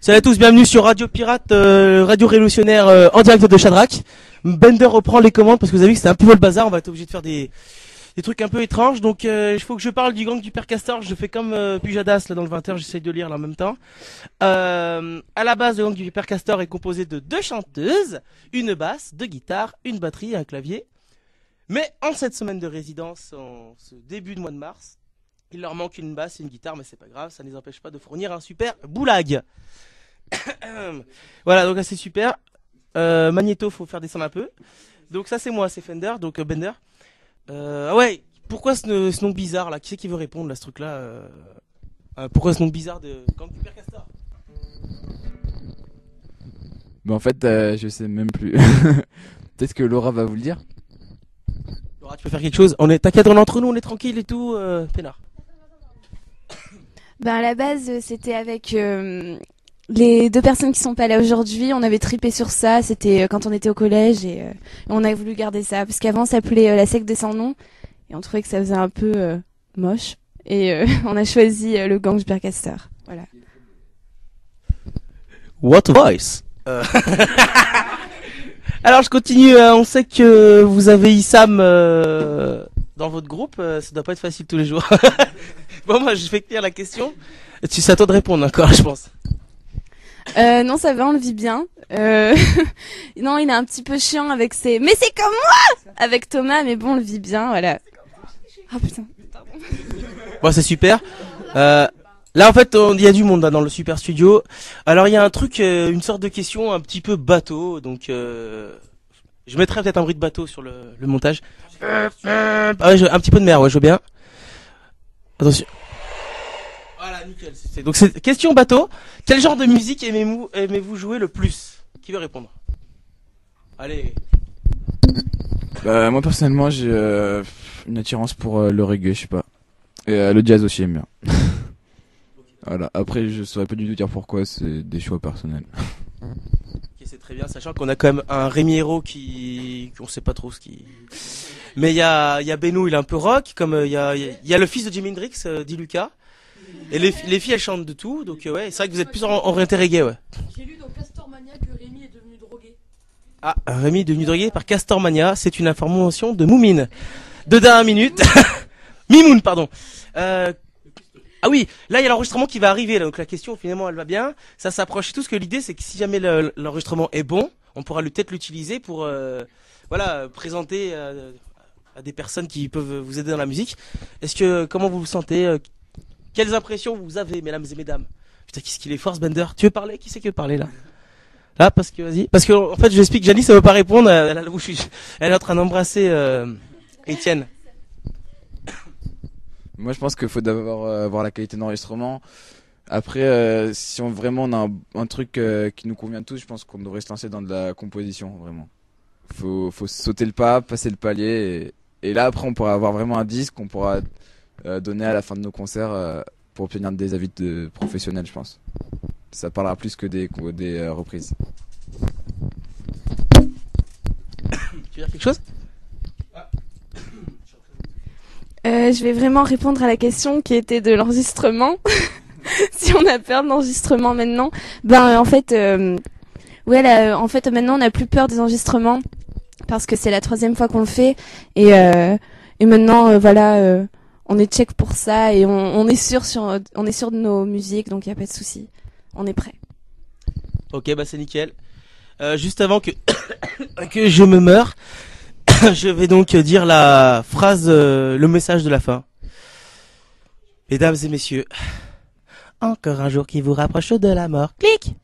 Salut à tous, bienvenue sur Radio Pirate, Radio Révolutionnaire en direct de Shadrach. Bender reprend les commandes parce que vous avez vu que c'était un peu le bazar, on va être obligé de faire des trucs un peu étranges. Donc il faut que je parle du gang du Père Castor, je fais comme Pujadas là dans le 20h, j'essaye de lire là en même temps. À la base, le gang du Père Castor est composé de 2 chanteuses, une basse, 2 guitares, une batterie et un clavier. Mais en cette semaine de résidence, en ce début de mois de mars, il leur manque une basse et une guitare, mais c'est pas grave, ça ne les empêche pas de fournir un super boulag. Voilà, donc là c'est super. Magneto, faut faire descendre un peu. Donc ça c'est moi, c'est Fender, donc Bender. Ouais, pourquoi ce nom bizarre là? Qui c'est qui veut répondre là, ce truc là pourquoi ce nom bizarre de Gang du Père Castor? Bah en fait, je sais même plus. Peut-être que Laura va vous le dire. Laura, tu peux faire quelque chose? T'inquiète, on est entre nous, on est tranquille et tout, peinard. Ben à la base, c'était avec les 2 personnes qui sont pas là aujourd'hui. On avait tripé sur ça. C'était quand on était au collège et on a voulu garder ça parce qu'avant ça s'appelait la secte des sans noms et on trouvait que ça faisait un peu moche et on a choisi le gang du Père Castor. Voilà. What a voice. Alors je continue. On sait que vous avez Issam dans votre groupe. Ça doit pas être facile tous les jours. Bon, moi je vais lire la question. C'est à toi de répondre encore, je pense. Non, ça va, on le vit bien. Non, il est un petit peu chiant avec ses. Mais c'est comme moi avec Thomas, mais bon, on le vit bien, voilà. Ah putain. Bon, c'est super. Là, en fait, il y a du monde là, dans le super studio. Alors, il y a un truc, une sorte de question un petit peu bateau. Donc, je mettrai peut-être un bruit de bateau sur le montage. Ah ouais, un petit peu de mer, ouais, je veux bien. Attention. Voilà, nickel. Donc, c'est question bateau. Quel genre de musique aimez-vous jouer le plus? Qui veut répondre? Allez. Bah moi personnellement, j'ai une attirance pour le reggae, je sais pas. Et le jazz aussi, j'aime bien. Voilà. Après, je saurais pas du tout dire pourquoi. C'est des choix personnels. Ok, c'est très bien, sachant qu'on a quand même un Rémi Hérault on sait pas trop ce qui. Mais il y a Beno, il est un peu rock, comme il y a le fils de Jimi Hendrix, dit Lucas. Et les filles elles chantent de tout, donc ouais, c'est vrai que vous êtes plus orienté reggae, ouais. J'ai lu dans Castormania que Rémi est devenu drogué. Ah, Rémi est devenu drogué par Castormania, c'est une information de Moumine. De dernière minute. Mimoun, pardon. Ah oui, là il y a l'enregistrement qui va arriver, là, donc la question finalement elle va bien, ça s'approche et tout, ce que l'idée c'est que si jamais l'enregistrement est bon, on pourra peut-être l'utiliser pour voilà, présenter à des personnes qui peuvent vous aider dans la musique. Comment vous vous sentez? Quelles impressions vous avez, mesdames et mesdames? Putain, qu'est-ce qu'il est fort ce Bender. Tu veux parler? Qui c'est qui veut parler là? Là, parce que vas-y. Parce que en fait, je vous explique, Janice, elle veut pas répondre. Elle a la bouche. Elle est en train d'embrasser Étienne. Moi, je pense qu'il faut d'abord voir la qualité d'enregistrement. Après, si vraiment on a un truc qui nous convient tous, je pense qu'on devrait se lancer dans de la composition, vraiment. Faut sauter le pas, passer le palier, et là après on pourra avoir vraiment un disque qu'on pourra donner à la fin de nos concerts pour obtenir des avis de professionnels, je pense. Ça parlera plus que des reprises. Tu veux dire quelque chose? Je vais vraiment répondre à la question qui était de l'enregistrement. Si on a peur de l'enregistrement maintenant, ben en fait, ouais, là, en fait maintenant on n'a plus peur des enregistrements parce que c'est la 3e fois qu'on le fait et maintenant voilà, on est check pour ça et on est sûr de nos musiques, donc il y a pas de souci, on est prêt. Ok, bah c'est nickel. Juste avant que que je me meure, je vais donc dire la phrase, le message de la fin. Mesdames et messieurs, encore un jour qui vous rapproche de la mort. Clic.